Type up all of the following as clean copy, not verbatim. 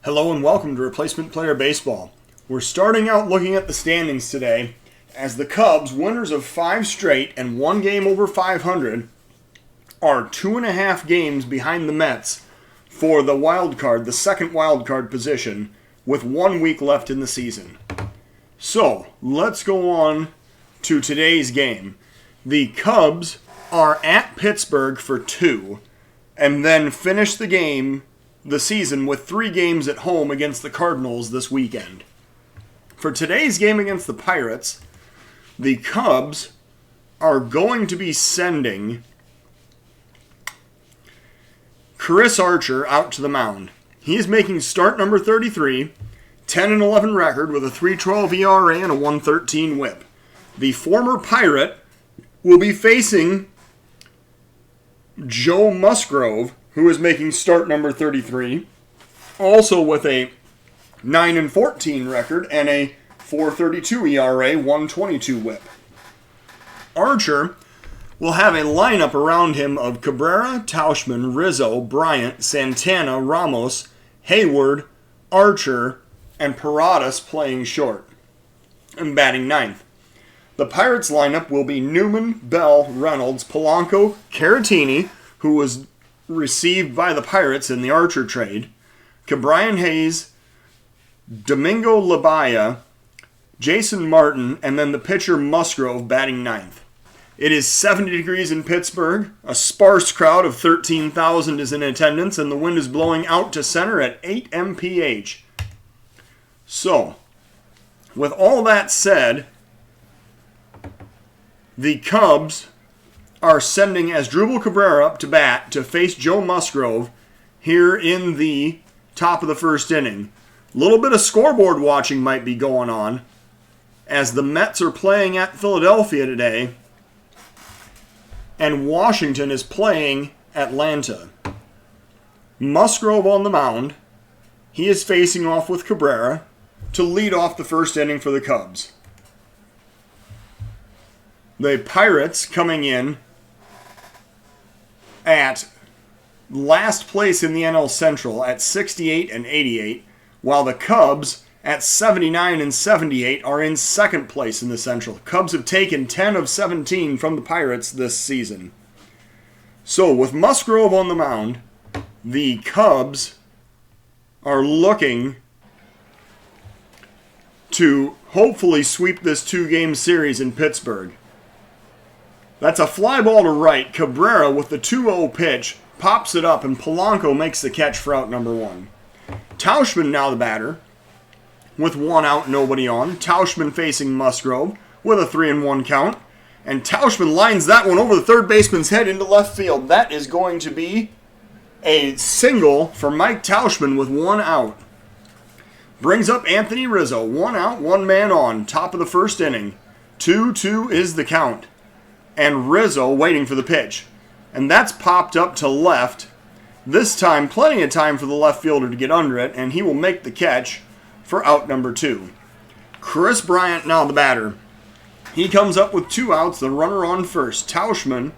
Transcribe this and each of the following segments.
Hello and welcome to Replacement Player Baseball. We're starting out looking at the standings today as the Cubs, winners of 5 straight and 1 game over 500, are 2.5 games behind the Mets for the wild card, the second wild card position, with 1 week left in the season. So, let's go on to today's game. The Cubs are at Pittsburgh for 2, and then finish the season with 3 games at home against the Cardinals this weekend. For today's game against the Pirates, the Cubs are going to be sending Chris Archer out to the mound. He is making start number 33, 10-11 record with a 3.12 ERA and a 1.13 WHIP. The former Pirate will be facing Joe Musgrove, who is making start number 33, also with a 9-14 record and a 4.32 ERA, 1.22 WHIP. Archer will have a lineup around him of Cabrera, Tauchman, Rizzo, Bryant, Santana, Ramos, Hayward, Archer, and Paradas playing short and batting ninth. The Pirates lineup will be Newman, Bell, Reynolds, Polanco, Caratini, who was received by the Pirates in the Archer trade, Ke'Bryan Hayes, Domingo Labaya, Jason Martin, and then the pitcher Musgrove batting ninth. It is 70 degrees in Pittsburgh. A sparse crowd of 13,000 is in attendance, and the wind is blowing out to center at 8 mph. So, with all that said, the Cubs are sending Asdrubal Cabrera up to bat to face Joe Musgrove here in the top of the first inning. A little bit of scoreboard watching might be going on as the Mets are playing at Philadelphia today and Washington is playing Atlanta. Musgrove on the mound. He is facing off with Cabrera to lead off the first inning for the Cubs. The Pirates coming in at last place in the NL Central at 68 and 88, while the Cubs at 79 and 78 are in second place in the Central. Cubs have taken 10 of 17 from the Pirates this season. So with Musgrove on the mound, the Cubs are looking to hopefully sweep this 2-game series in Pittsburgh. That's a fly ball to right. Cabrera with the 2-0 pitch pops it up, and Polanco makes the catch for out number 1. Tauchman now the batter with 1 out, nobody on. Tauchman facing Musgrove with a 3-1 count, and Tauchman lines that one over the third baseman's head into left field. That is going to be a single for Mike Tauchman with 1 out. Brings up Anthony Rizzo. 1 out, 1 man on. Top of the first inning. 2-2 is the count. And Rizzo waiting for the pitch. And that's popped up to left. This time, plenty of time for the left fielder to get under it, and he will make the catch for out number 2. Chris Bryant now the batter. He comes up with 2 outs, the runner on first. Tauchman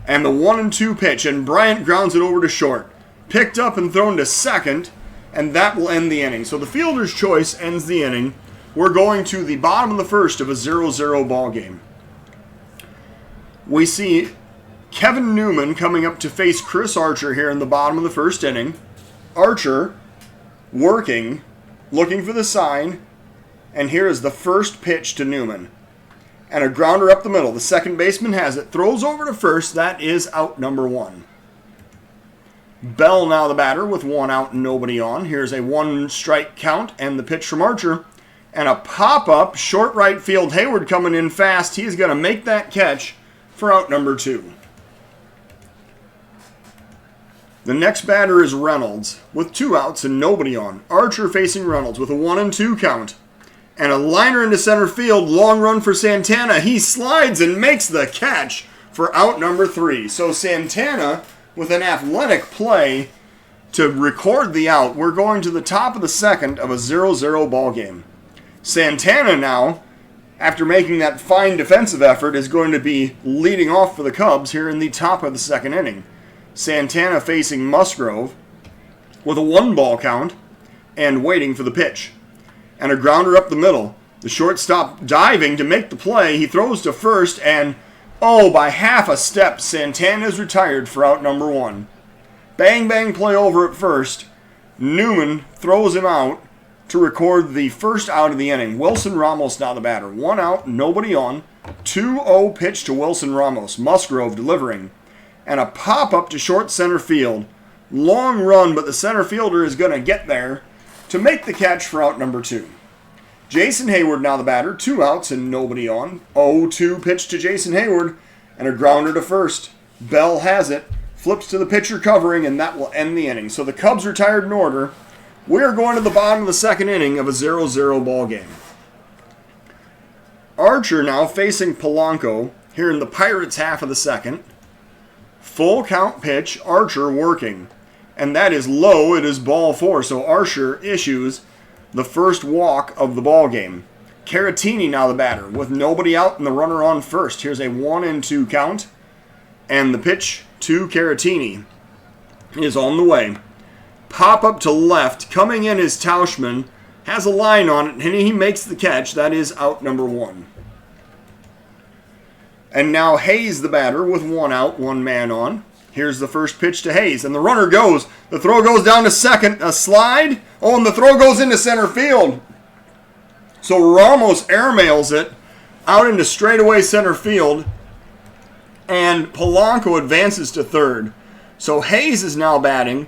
and the 1-2 pitch, and Bryant grounds it over to short. Picked up and thrown to second, and that will end the inning. So the fielder's choice ends the inning. We're going to the bottom of the first of a 0-0 ball game. We see Kevin Newman coming up to face Chris Archer here in the bottom of the first inning. Archer working, looking for the sign, and here is the first pitch to Newman. And a grounder up the middle. The second baseman has it, throws over to first. That is out number 1. Bell now the batter with 1 out and nobody on. Here's a 1-strike count and the pitch from Archer. And a pop-up, short right field. Hayward coming in fast. He's going to make that catch for out number 2. The next batter is Reynolds with 2 outs and nobody on. Archer facing Reynolds with a 1-2 count. And a liner into center field, long run for Santana. He slides and makes the catch for out number 3. So Santana with an athletic play to record the out. We're going to the top of the second of a 0-0 ball game. Santana now, after making that fine defensive effort, is going to be leading off for the Cubs here in the top of the second inning. Santana facing Musgrove. with a 1-ball count and waiting for the pitch. And a grounder up the middle. The shortstop diving to make the play. He throws to first, and by half a step, Santana is retired for out number 1. Bang, bang play over at first. Newman throws him out to record the first out of the inning. Wilson Ramos now the batter. 1 out, nobody on. 2-0 pitch to Wilson Ramos. Musgrove delivering. And a pop-up to short center field. Long run, but the center fielder is going to get there to make the catch for out number 2. Jason Hayward now the batter. 2 outs and nobody on. 0-2 pitch to Jason Hayward. And a grounder to first. Bell has it. Flips to the pitcher covering, and that will end the inning. So the Cubs retired in order. We are going to the bottom of the second inning of a 0-0 ball game. Archer now facing Polanco here in the Pirates' half of the second. Full count pitch, Archer working. And that is low, it is ball 4. So Archer issues the first walk of the ball game. Caratini now the batter with nobody out and the runner on first. Here's a 1-2 count. And the pitch to Caratini is on the way. Pop up to left. Coming in is Tauschman. Has a line on it, and he makes the catch. That is out number 1. And now Hayes the batter with 1 out, 1 man on. Here's the first pitch to Hayes, and the runner goes. The throw goes down to second. A slide. And the throw goes into center field. So Ramos airmails it out into straightaway center field. And Polanco advances to third. So Hayes is now batting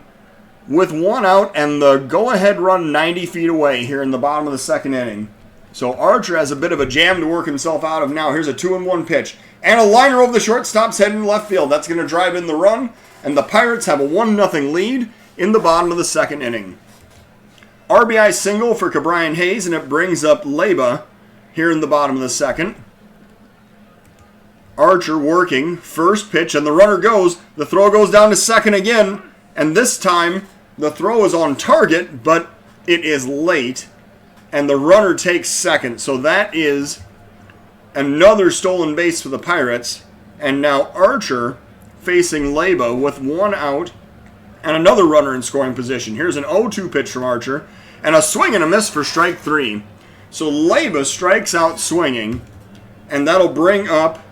with 1 out and the go-ahead run 90 feet away here in the bottom of the second inning. So Archer has a bit of a jam to work himself out of now. Here's a 2-1 pitch. And a liner over the shortstop's head in left field. That's going to drive in the run. And the Pirates have a 1-0 lead in the bottom of the second inning. RBI single for Ke'Bryan Hayes, and it brings up Leyba here in the bottom of the second. Archer working, first pitch, and the runner goes. The throw goes down to second again, and this time the throw is on target, but it is late, and the runner takes second. So that is another stolen base for the Pirates, and now Archer facing Leyba with 1 out and another runner in scoring position. Here's an 0-2 pitch from Archer, and a swing and a miss for strike 3. So Leyba strikes out swinging, and that'll bring up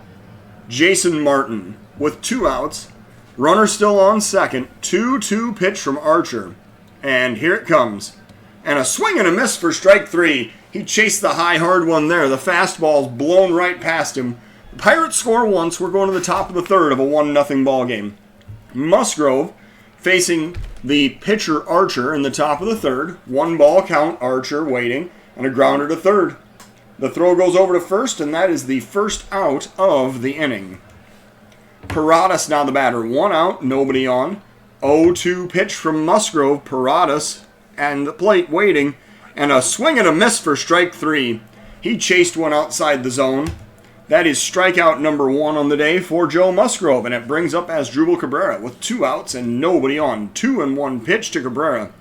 Jason Martin with 2 outs. Runner still on second. 2-2 pitch from Archer. And here it comes. And a swing and a miss for strike 3. He chased the high, hard one there. The fastball's blown right past him. The Pirates score once. We're going to the top of the third of a 1-0 ball game. Musgrove facing the pitcher Archer in the top of the third. 1-ball count, Archer waiting. And a grounder to third. The throw goes over to first, and that is the first out of the inning. Paradas now the batter. 1 out, nobody on. 0-2 pitch from Musgrove. Paradas and the plate waiting. And a swing and a miss for strike 3. He chased one outside the zone. That is strikeout number 1 on the day for Joe Musgrove. And it brings up Asdrubal Cabrera with 2 outs and nobody on. 2-1 pitch to Cabrera.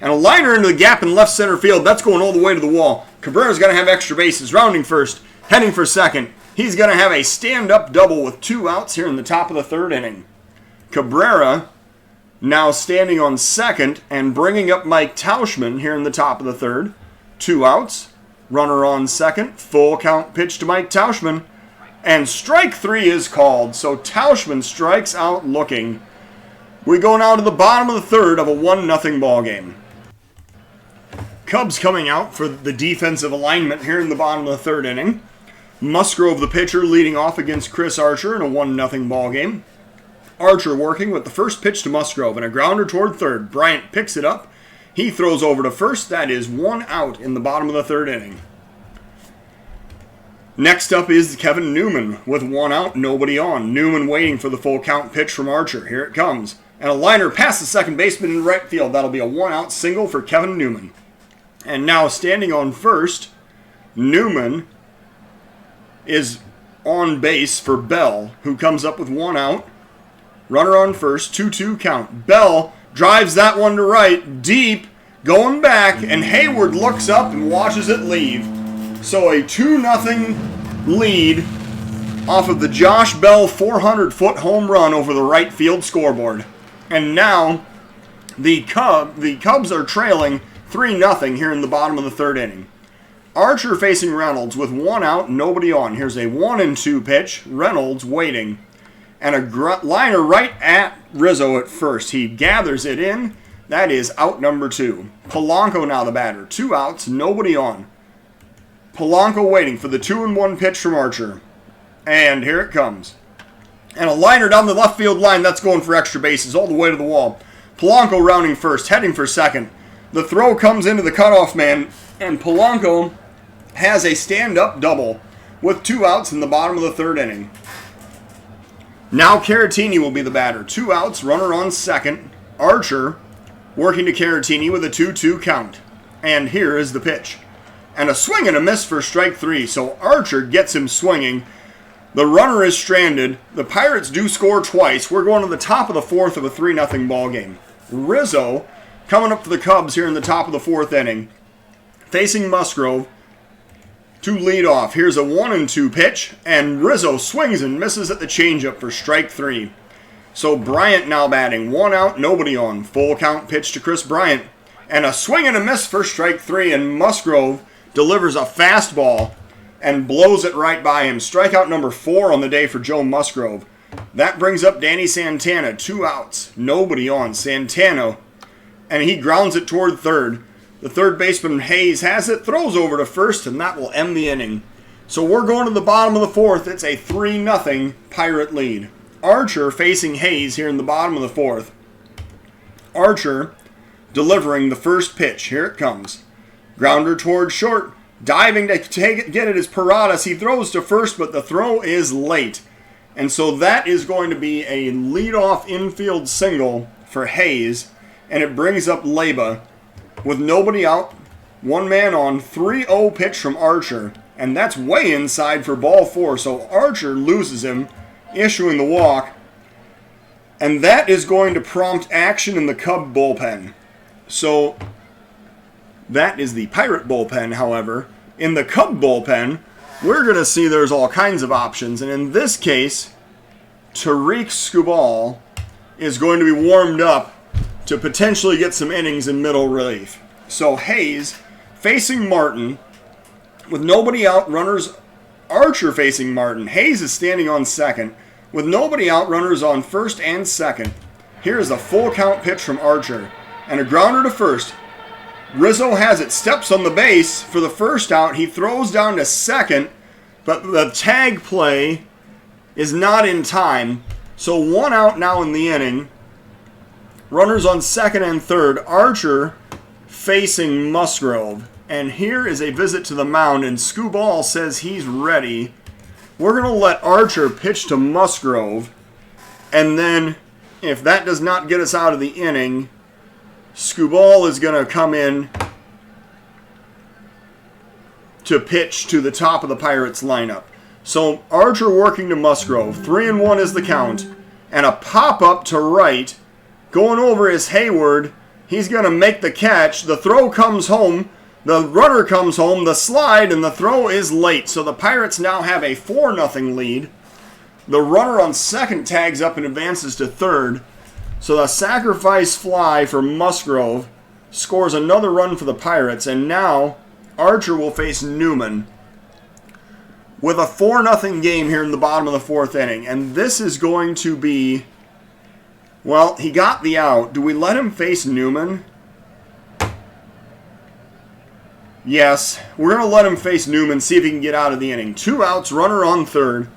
And a liner into the gap in left center field. That's going all the way to the wall. Cabrera's going to have extra bases. Rounding first. Heading for second. He's going to have a stand-up double with 2 outs here in the top of the third inning. Cabrera now standing on second and bringing up Mike Tauschman here in the top of the third. 2 outs. Runner on second. Full count pitch to Mike Tauschman. And strike 3 is called. So Tauschman strikes out looking. We go now to the bottom of the third of a 1-0 ball game. Cubs coming out for the defensive alignment here in the bottom of the third inning. Musgrove, the pitcher, leading off against Chris Archer in a 1-0 ball game. Archer working with the first pitch to Musgrove and a grounder toward third. Bryant picks it up. He throws over to first. That is 1 out in the bottom of the third inning. Next up is Kevin Newman with 1 out, nobody on. Newman waiting for the full count pitch from Archer. Here it comes. And a liner past the second baseman in right field. That'll be a 1-out single for Kevin Newman. And now standing on first, Newman is on base for Bell, who comes up with 1 out. Runner on first, 2-2 count. Bell drives that one to right, deep, going back, and Hayward looks up and watches it leave. So a 2-0 lead off of the Josh Bell 400-foot home run over the right field scoreboard. And now The Cubs are trailing 3-0 here in the bottom of the third inning. Archer facing Reynolds with 1 out, nobody on. Here's a 1-2 pitch. Reynolds waiting. And a liner right at Rizzo at first. He gathers it in. That is out number 2. Polanco now the batter. 2 outs, nobody on. Polanco waiting for the 2-1 pitch from Archer. And here it comes. And a liner down the left field line. That's going for extra bases all the way to the wall. Polanco rounding first, heading for second. The throw comes into the cutoff man. And Polanco has a stand-up double with 2 outs in the bottom of the third inning. Now Caratini will be the batter. 2 outs, runner on second. Archer working to Caratini with a 2-2 count. And here is the pitch. And a swing and a miss for strike 3. So Archer gets him swinging. The runner is stranded. The Pirates do score twice. We're going to the top of the fourth of a 3-0 ball game. Rizzo coming up for the Cubs here in the top of the fourth inning. Facing Musgrove to lead off. Here's a 1-2 pitch, and Rizzo swings and misses at the changeup for strike 3. So Bryant now batting. 1 out, nobody on. Full count pitch to Chris Bryant. And a swing and a miss for strike 3, and Musgrove delivers a fastball and blows it right by him. Strikeout number 4 on the day for Joe Musgrove. That brings up Danny Santana. 2 outs, nobody on. Santana, and he grounds it toward third. The third baseman, Hayes, has it, throws over to first, and that will end the inning. So we're going to the bottom of the fourth. It's a 3-0 Pirate lead. Archer facing Hayes here in the bottom of the fourth. Archer delivering the first pitch. Here it comes. Grounder toward short. Diving to get it is Paradas. He throws to first, but the throw is late. And so that is going to be a leadoff infield single for Hayes. And it brings up Leyba. With nobody out, 1 man on, 3-0 pitch from Archer. And that's way inside for ball 4. So Archer loses him, issuing the walk. And that is going to prompt action in the Cub bullpen. So that is the Pirate bullpen, however. In the Cub bullpen, we're going to see there's all kinds of options. And in this case, Tarik Skubal is going to be warmed up to potentially get some innings in middle relief. So Hayes facing Martin with nobody out, runners. Archer facing Martin. Hayes is standing on second with nobody out, runners on first and second. Here's a full count pitch from Archer and a grounder to first. Rizzo has it, steps on the base for the first out. He throws down to second, but the tag play is not in time. So 1 out now in the inning. Runners on second and third. Archer facing Musgrove. And here is a visit to the mound, and Skubal says he's ready. We're going to let Archer pitch to Musgrove. And then, if that does not get us out of the inning, Skubal is going to come in to pitch to the top of the Pirates lineup. So Archer working to Musgrove. 3-1 is the count. And a pop-up to right. Going over is Hayward. He's going to make the catch. The throw comes home. The runner comes home. The slide and the throw is late. So the Pirates now have a 4-0 lead. The runner on second tags up and advances to third. So the sacrifice fly for Musgrove scores another run for the Pirates. And now Archer will face Newman with a 4-0 game here in the bottom of the fourth inning. And this is going to be... Well, he got the out. Do we let him face Newman? Yes. We're going to let him face Newman, see if he can get out of the inning. 2 outs, runner on third.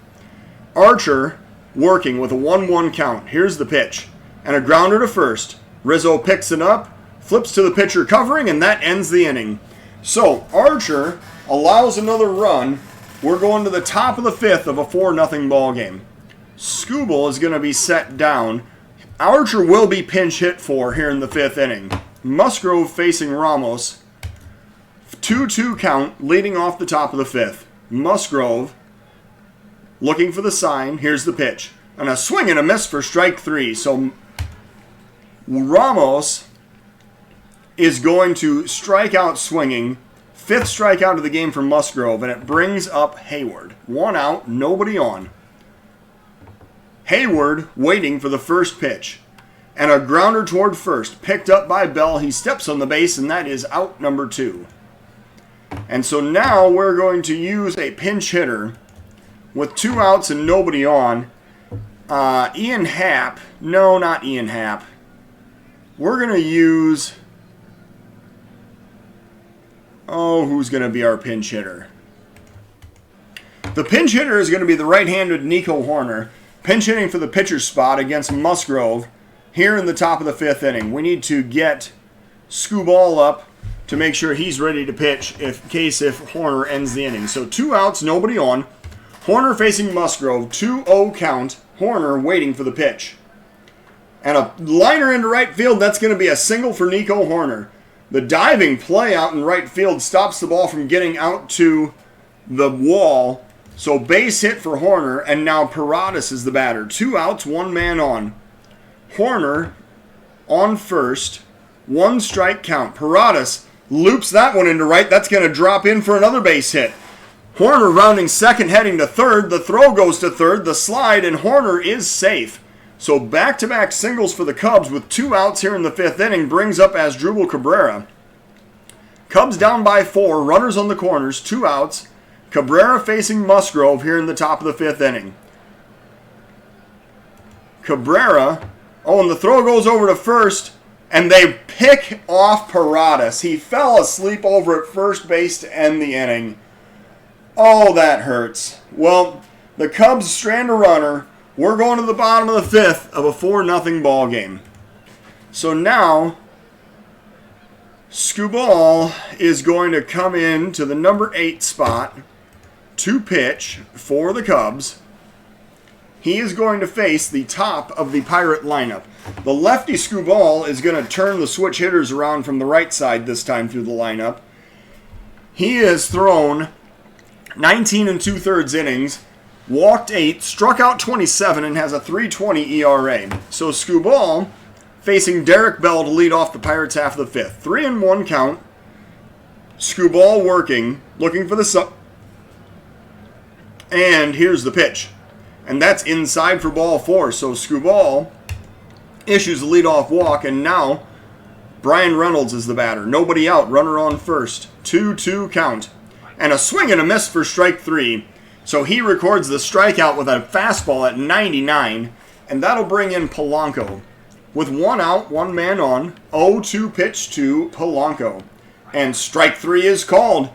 Archer working with a 1-1 count. Here's the pitch. And a grounder to first. Rizzo picks it up, flips to the pitcher covering, and that ends the inning. So, Archer allows another run. We're going to the top of the fifth of a 4-0 ball game. Skubal is going to be set down. Archer will be pinch hit for here in the fifth inning. Musgrove facing Ramos. 2-2 count, leading off the top of the fifth. Musgrove looking for the sign. Here's the pitch. And a swing and a miss for strike 3. So Ramos is going to strike out swinging. 5th strikeout of the game for Musgrove, and it brings up Hayward. 1 out, nobody on. Hayward waiting for the first pitch. And a grounder toward first. Picked up by Bell. He steps on the base, and that is out number 2. And so now we're going to use a pinch hitter with 2 outs and nobody on. Ian Happ. No, not Ian Happ. We're going to use... Oh, who's going to be our pinch hitter? The pinch hitter is going to be the right-handed Nico Hoerner. Pinch hitting for the pitcher's spot against Musgrove here in the top of the 5th inning. We need to get Skubal up to make sure he's ready to pitch in case if Hoerner ends the inning. So 2 outs, nobody on. Hoerner facing Musgrove, 2-0 count. Hoerner waiting for the pitch. And a liner into right field, that's going to be a single for Nico Hoerner. The diving play out in right field stops the ball from getting out to the wall. So base hit for Hoerner, and now Paradas is the batter. 2 outs, 1 man on. Hoerner on first, 1 strike count. Paradas loops that one into right. That's going to drop in for another base hit. Hoerner rounding second, heading to third. The throw goes to third, the slide, and Hoerner is safe. So back-to-back singles for the Cubs with 2 outs here in the 5th inning brings up Asdrubal Cabrera. Cubs down by 4, runners on the corners, 2 outs. Cabrera facing Musgrove here in the top of the 5th inning. Cabrera, and the throw goes over to first, and they pick off Paradas. He fell asleep over at first base to end the inning. Oh, that hurts. Well, the Cubs strand a runner. We're going to the bottom of the 5th of a 4-0 ball game. So now, Skubal is going to come in to the number 8 spot to pitch for the Cubs. He is going to face the top of the Pirate lineup. The lefty Skubal is going to turn the switch hitters around from the right side this time through the lineup. He has thrown 19 2/3 innings, walked 8, struck out 27, and has a 3.20 ERA. So Skubal facing Derek Bell to lead off the Pirates half of the 5th. 3-1 count. Skubal working, looking for the and here's the pitch. And that's inside for ball 4. So Skubal issues a leadoff walk, and now Brian Reynolds is the batter. Nobody out, runner on first. 2-2 count. And a swing and a miss for strike 3. So he records the strikeout with a fastball at 99, and that'll bring in Polanco. With 1 out, 1 man on, 0-2 pitch to Polanco. And strike 3 is called.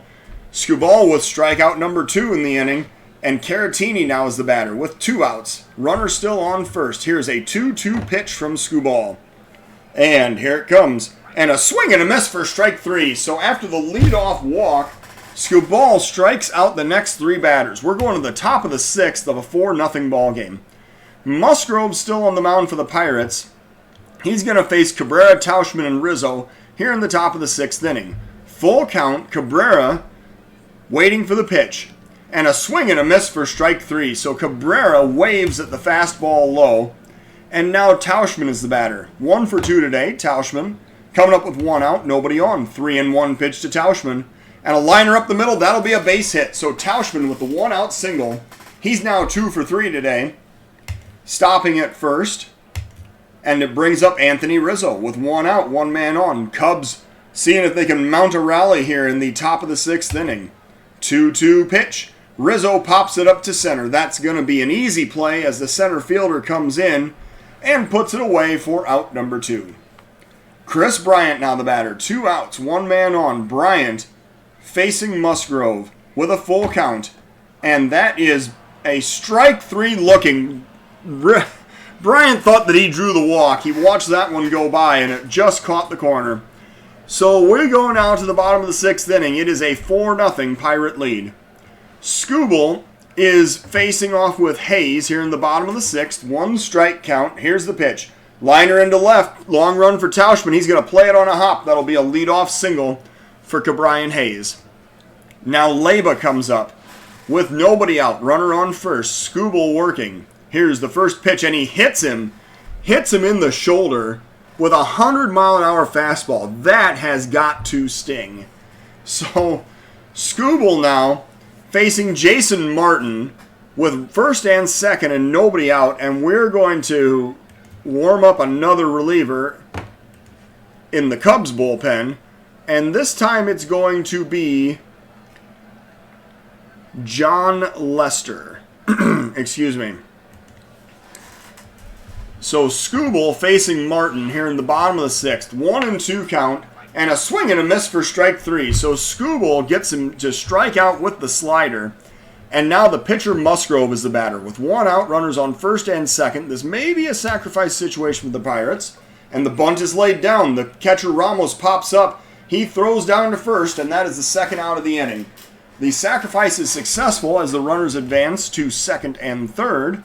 Skubal with strikeout number 2 in the inning, and Caratini now is the batter with 2 outs. Runner still on first. Here's a 2-2 pitch from Skubal. And here it comes. And a swing and a miss for strike 3. So after the leadoff walk, Skubal strikes out the next 3 batters. We're going to the top of the 6th of a 4-0 ball game. Musgrove's still on the mound for the Pirates. He's going to face Cabrera, Tauchman, and Rizzo here in the top of the 6th inning. Full count, Cabrera waiting for the pitch. And a swing and a miss for strike 3. So Cabrera waves at the fastball low. And now Tauchman is the batter. 1 for 2 today, Tauchman. Coming up with 1 out, nobody on. 3-1 pitch to Tauchman. And a liner up the middle, that'll be a base hit. So Tauchman with the 1 out single. He's now 2 for 3 today. Stopping at first. And it brings up Anthony Rizzo with 1 out, 1 man on. Cubs seeing if they can mount a rally here in the top of the 6th inning. 2-2 pitch. Rizzo pops it up to center. That's going to be an easy play as the center fielder comes in and puts it away for out number 2. Chris Bryant now the batter. 2 outs, 1 man on. Bryant facing Musgrove with a full count. And that is a strike 3 looking. Bryant thought that he drew the walk. He watched that one go by and it just caught the corner. So we go now to the bottom of the 6th inning. It is a 4-0 Pirate lead. Skubal is facing off with Hayes here in the bottom of the 6th. 1 strike count. Here's the pitch. Liner into left. Long run for Tauchman. He's going to play it on a hop. That'll be a leadoff single for Cabrian Hayes. Now Leyba comes up with nobody out. Runner on first. Skubal working. Here's the first pitch, and he hits him in the shoulder with a 100-mile-an-hour fastball. That has got to sting. So Skubal now facing Jason Martin with first and second and nobody out, and we're going to warm up another reliever in the Cubs bullpen. And this time it's going to be Jon Lester. Excuse me. So Skubal facing Martin here in the bottom of the 6th. 1-2 count. And a swing and a miss for strike 3. So Skubal gets him to strike out with the slider. And now the pitcher Musgrove is the batter. With 1 out, runners on first and second. This may be a sacrifice situation for the Pirates. And the bunt is laid down. The catcher Ramos pops up. He throws down to first, and that is the 2nd out of the inning. The sacrifice is successful as the runners advance to 2nd and 3rd.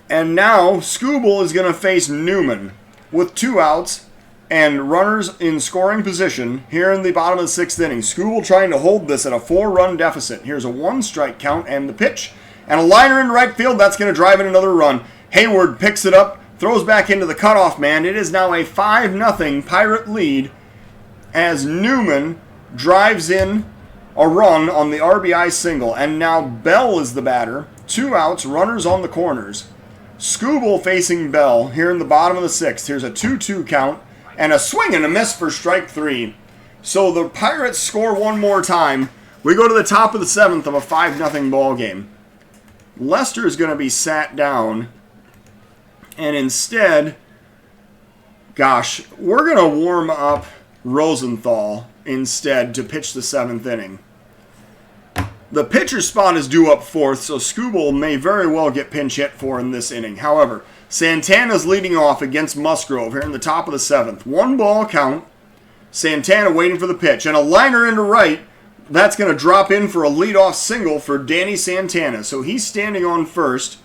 And now Skubal is going to face Newman with 2 outs and runners in scoring position here in the bottom of the 6th inning. Skubal trying to hold this at a 4-run deficit. Here's a 1-strike count and the pitch. And a liner in right field. That's going to drive in another run. Hayward picks it up, throws back into the cutoff man. It is now a 5-0 Pirate lead as Newman drives in a run on the RBI single. And now Bell is the batter. 2 outs, runners on the corners. Skubal facing Bell here in the bottom of the 6th. Here's a 2-2 count. And a swing and a miss for strike 3. So the Pirates score one more time. We go to the top of the 7th of a 5-0 ball game. Lester is going to be sat down. And instead, gosh, we're going to warm up Rosenthal instead to pitch the 7th inning. The pitcher spot is due up 4th, so Skubal may very well get pinch hit for in this inning. However, Santana's leading off against Musgrove here in the top of the 7th. 1-ball count. Santana waiting for the pitch. And a liner into right. That's going to drop in for a leadoff single for Danny Santana. So he's standing on first.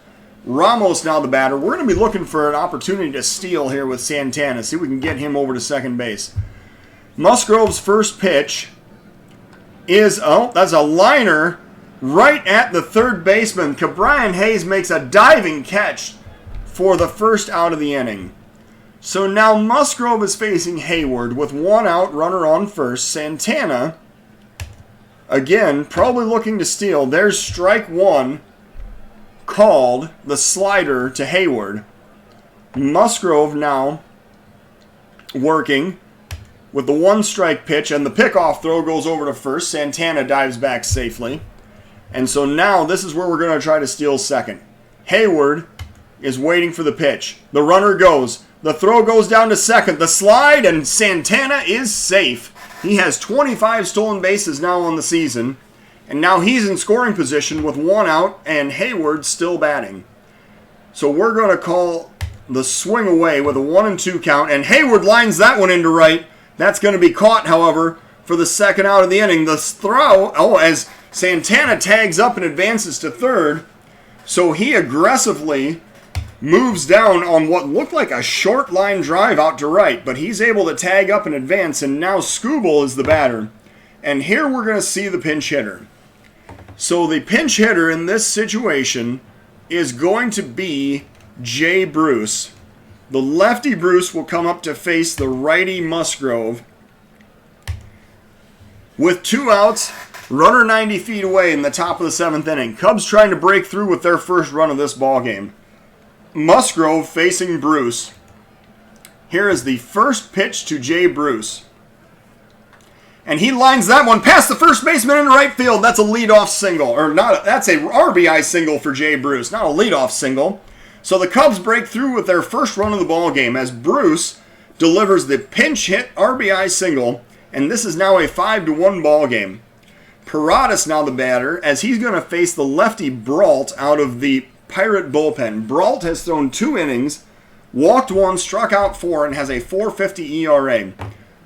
Ramos now the batter. We're going to be looking for an opportunity to steal here with Santana. See if we can get him over to second base. Musgrove's first pitch is, that's a liner right at the third baseman. Ke'Bryan Hayes makes a diving catch for the first out of the inning. So now Musgrove is facing Hayward with 1 out, runner on first. Santana, again, probably looking to steal. There's strike 1 called, the slider to Hayward. Musgrove now working with the 1-strike pitch, and the pickoff throw goes over to first. Santana dives back safely. And so now this is where we're going to try to steal second. Hayward is waiting for the pitch. The runner goes. The throw goes down to second. The slide, and Santana is safe. He has 25 stolen bases now on the season. And now he's in scoring position with 1 out, and Hayward still batting. So we're going to call the swing away with a 1-2 count, and Hayward lines that one into right. That's going to be caught, however, for the 2nd out of the inning. The throw, as Santana tags up and advances to third. So he aggressively moves down on what looked like a short line drive out to right, but he's able to tag up and advance, and now Skubal is the batter. And here we're going to see the pinch hitter. So the pinch hitter in this situation is going to be Jay Bruce. The lefty Bruce will come up to face the righty Musgrove. With 2 outs, runner 90 feet away in the top of the 7th inning. Cubs trying to break through with their first run of this ball game. Musgrove facing Bruce. Here is the first pitch to Jay Bruce. And he lines that one past the first baseman in right field. That's a leadoff single. That's a RBI single for Jay Bruce, not a leadoff single. So the Cubs break through with their first run of the ball game as Bruce delivers the pinch hit RBI single. And this is now a 5-1 ball game. Paradas now the batter as he's going to face the lefty Brault out of the Pirate bullpen. Brault has thrown 2 innings, walked 1, struck out 4, and has a 4.50 ERA.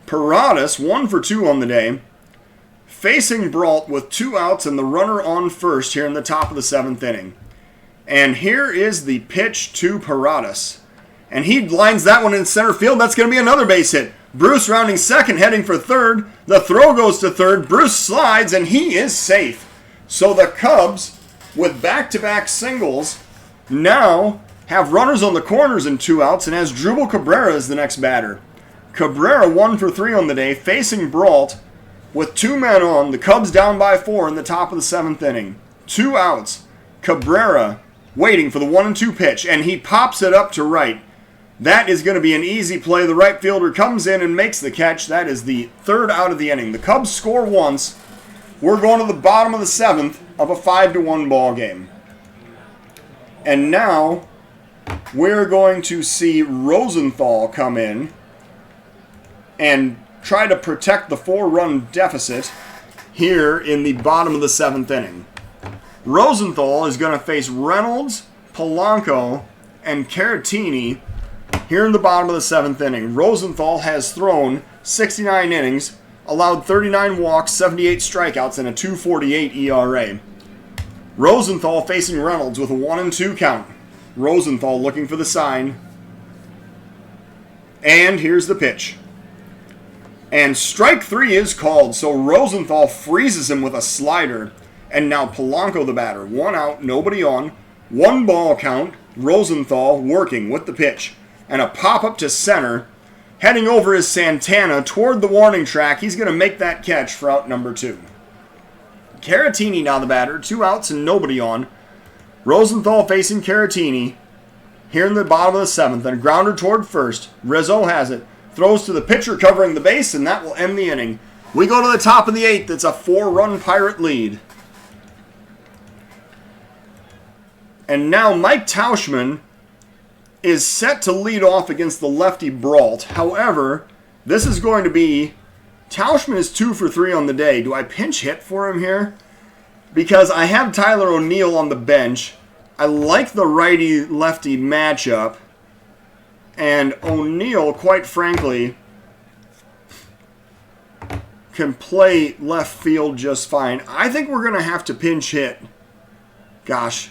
Paradas, 1 for 2 on the day, facing Brault with 2 outs and the runner on first here in the top of the 7th inning. And here is the pitch to Paradas. And he lines that one in center field. That's going to be another base hit. Bruce rounding second, heading for third. The throw goes to third. Bruce slides, and he is safe. So the Cubs, with back-to-back singles, now have runners on the corners and 2 outs, and has Drupal Cabrera as the next batter. Cabrera 1 for 3 on the day, facing Brault with 2 men on. The Cubs down by 4 in the top of the 7th inning. 2 outs. Cabrera waiting for the 1-2 pitch, and he pops it up to right. That is going to be an easy play. The right fielder comes in and makes the catch. That is the third out of the inning. The Cubs score once. We're going to the bottom of the seventh of a 5-1 ball game. And now we're going to see Rosenthal come in and try to protect the 4-run deficit here in the bottom of the seventh inning. Rosenthal is going to face Reynolds, Polanco, and Caratini here in the bottom of the seventh inning. Rosenthal has thrown 69 innings, allowed 39 walks, 78 strikeouts, and a 2.48 ERA. Rosenthal facing Reynolds with a 1-2 count. Rosenthal looking for the sign. And here's the pitch. And strike 3 is called, so Rosenthal freezes him with a slider. And now Polanco the batter. 1 out, nobody on. 1 ball count. Rosenthal working with the pitch. And a pop-up to center. Heading over is Santana toward the warning track. He's going to make that catch for out number 2. Caratini now the batter. 2 outs and nobody on. Rosenthal facing Caratini. Here in the bottom of the seventh. And a grounder toward first. Rizzo has it. Throws to the pitcher covering the base, and that will end the inning. We go to the top of the 8th. It's a 4-run Pirate lead. And now Mike Tauschman is set to lead off against the lefty Brault. However, this is going to be... Tauschman is 2 for 3 on the day. Do I pinch hit for him here? Because I have Tyler O'Neill on the bench. I like the righty-lefty matchup. And O'Neill, quite frankly, can play left field just fine. I think we're going to have to pinch hit. Gosh.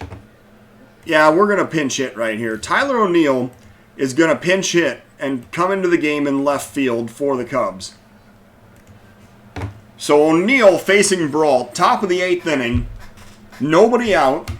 Yeah, we're going to pinch hit right here. Tyler O'Neill is going to pinch hit and come into the game in left field for the Cubs. So O'Neill facing Brault, top of the 8th inning. Nobody out.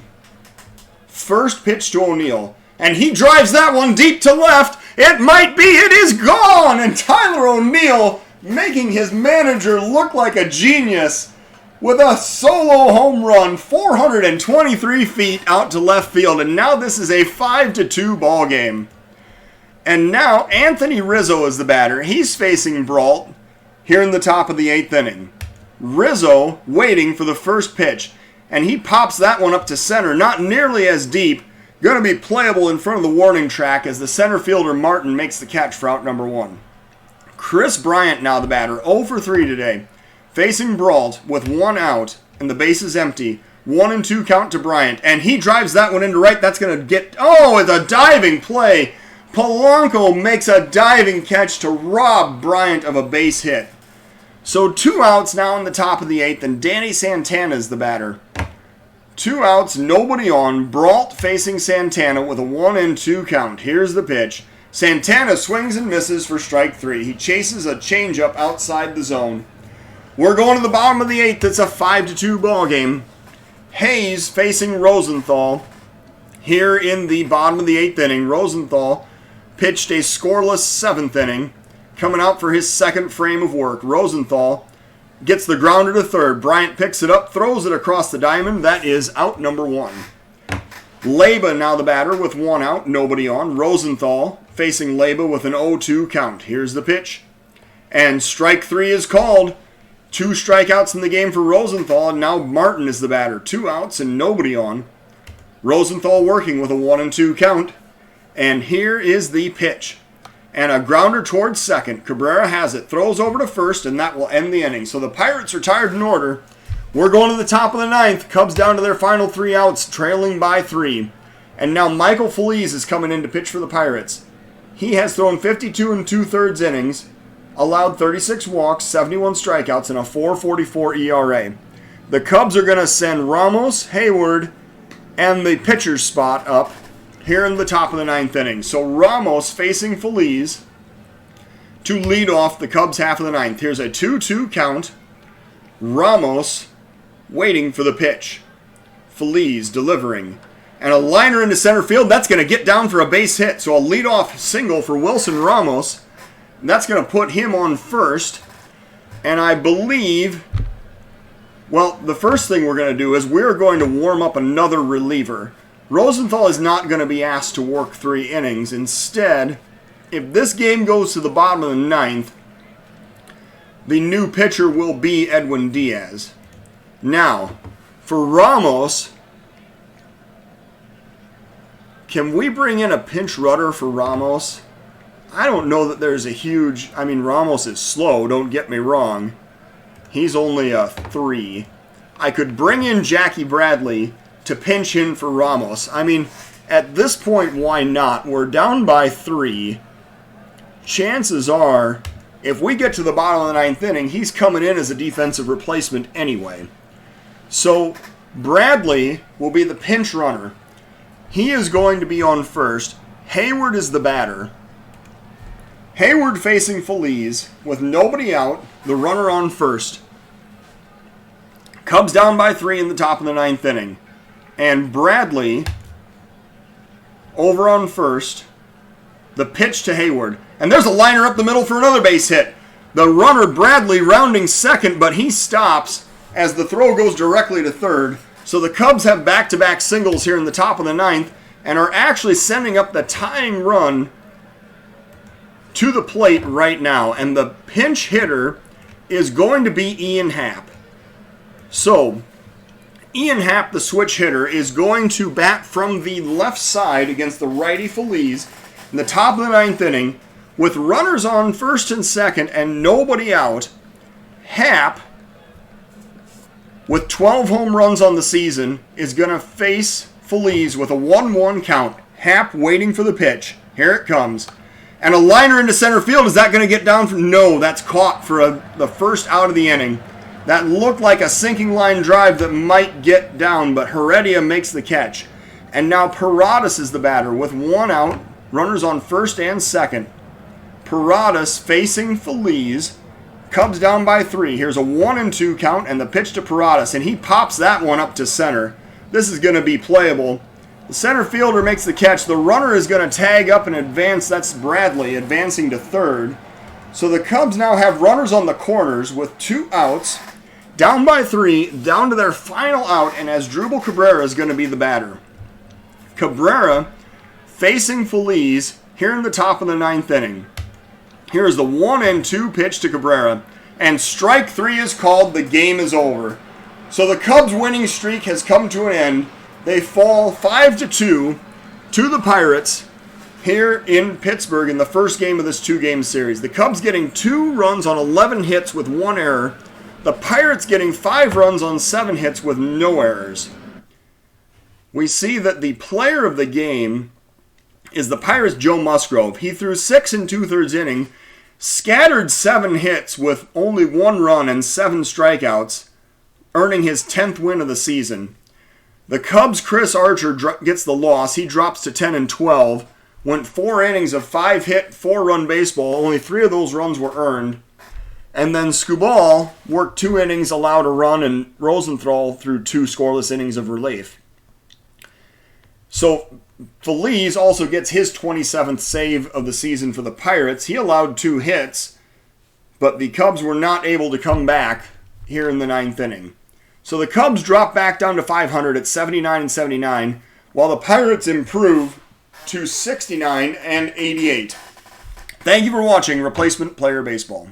First pitch to O'Neill. And he drives that one deep to left. It might be. It is gone. And Tyler O'Neill making his manager look like a genius with a solo home run, 423 feet out to left field. And now this is a 5-2 ball game. And now Anthony Rizzo is the batter. He's facing Brault here in the top of the 8th inning. Rizzo waiting for the first pitch. And he pops that one up to center. Not nearly as deep. Going to be playable in front of the warning track as the center fielder Martin makes the catch for out number 1. Chris Bryant now the batter, 0 for 3 today. Facing Brault with 1 out and the base is empty. 1-2 count to Bryant. And he drives that one into right. That's going to get... Oh, it's a diving play. Polanco makes a diving catch to rob Bryant of a base hit. So 2 outs now in the top of the 8th and Danny Santana is the batter. 2 outs, nobody on. Brault facing Santana with a 1-2 count. Here's the pitch. Santana swings and misses for strike 3. He chases a changeup outside the zone. We're going to the bottom of the 8th. It's a 5-2 ball game. Hayes facing Rosenthal here in the bottom of the 8th inning. Rosenthal pitched a scoreless 7th inning, coming out for his second frame of work. Rosenthal gets the grounder to third. Bryant picks it up, throws it across the diamond. That is out number 1. Leyba now the batter with 1 out, nobody on. Rosenthal facing Leyba with an 0-2 count. Here's the pitch. And strike 3 is called. 2 strikeouts in the game for Rosenthal, and now Martin is the batter. 2 outs and nobody on. Rosenthal working with a 1-2 count. And here is the pitch. And a grounder towards second. Cabrera has it. Throws over to first, and that will end the inning. So the Pirates are tied in order. We're going to the top of the 9th. Cubs down to their final 3 outs, trailing by 3. And now Michael Feliz is coming in to pitch for the Pirates. He has thrown 52 2/3 innings, allowed 36 walks, 71 strikeouts, and a 4.44 ERA. The Cubs are going to send Ramos, Hayward, and the pitcher's spot up here in the top of the 9th inning. So Ramos facing Feliz to lead off the Cubs half of the 9th. Here's a 2-2 count. Ramos waiting for the pitch. Feliz delivering. And a liner into center field. That's going to get down for a base hit. So a leadoff single for Wilson Ramos. And that's going to put him on first. And I believe... Well, the first thing we're going to do is we're going to warm up another reliever. Rosenthal is not going to be asked to work 3 innings. Instead, if this game goes to the bottom of the ninth, the new pitcher will be Edwin Diaz. Now, for Ramos, can we bring in a pinch runner for Ramos? I don't know that there's a huge... I mean, Ramos is slow, don't get me wrong. He's only a 3. I could bring in Jackie Bradley to pinch in for Ramos. I mean, at this point, why not? We're down by 3. Chances are, if we get to the bottom of the ninth inning, he's coming in as a defensive replacement anyway. So, Bradley will be the pinch runner. He is going to be on first. Hayward is the batter. Hayward facing Feliz with nobody out, the runner on first. Cubs down by 3 in the top of the ninth inning. And Bradley over on first. The pitch to Hayward. And there's a liner up the middle for another base hit. The runner, Bradley, rounding second, but he stops as the throw goes directly to third. So the Cubs have back-to-back singles here in the top of the ninth and are actually sending up the tying run to the plate right now. And the pinch hitter is going to be Ian Happ. So, Ian Happ, the switch hitter, is going to bat from the left side against the righty Feliz in the top of the ninth inning with runners on first and second and nobody out. Happ, with 12 home runs on the season, is going to face Feliz with a 1-1 count. Happ waiting for the pitch. Here it comes. And a liner into center field. Is that going to get down? No, that's caught for the first out of the inning. That looked like a sinking line drive that might get down, but Heredia makes the catch. And now Paradas is the batter with 1 out. Runners on first and second. Paradas facing Feliz. Cubs down by 3. Here's a 1-2 count and the pitch to Paradas, and he pops that one up to center. This is going to be playable. The center fielder makes the catch. The runner is going to tag up and advance. That's Bradley advancing to third. So the Cubs now have runners on the corners with 2 outs. Down by 3, down to their final out, and Asdrubal Cabrera is going to be the batter. Cabrera facing Feliz here in the top of the ninth inning. Here's the 1-2 pitch to Cabrera. And strike 3 is called. The game is over. So the Cubs' winning streak has come to an end. They fall 5-2 to the Pirates here in Pittsburgh in the first game of this 2-game series. The Cubs getting 2 runs on 11 hits with 1 error. The Pirates getting 5 runs on 7 hits with no errors. We see that the player of the game is the Pirates' Joe Musgrove. He threw 6 2/3 innings, scattered 7 hits with only 1 run and 7 strikeouts, earning his 10th win of the season. The Cubs' Chris Archer gets the loss. He drops to 10-12, went 4 innings of 5-hit, 4-run baseball. Only 3 of those runs were earned. And then Skubal worked 2 innings, allowed a run, and Rosenthal threw 2 scoreless innings of relief. So Feliz also gets his 27th save of the season for the Pirates. He allowed 2 hits, but the Cubs were not able to come back here in the 9th inning. So the Cubs drop back down to 500 at 79-79, while the Pirates improve to 69-88. Thank you for watching Replacement Player Baseball.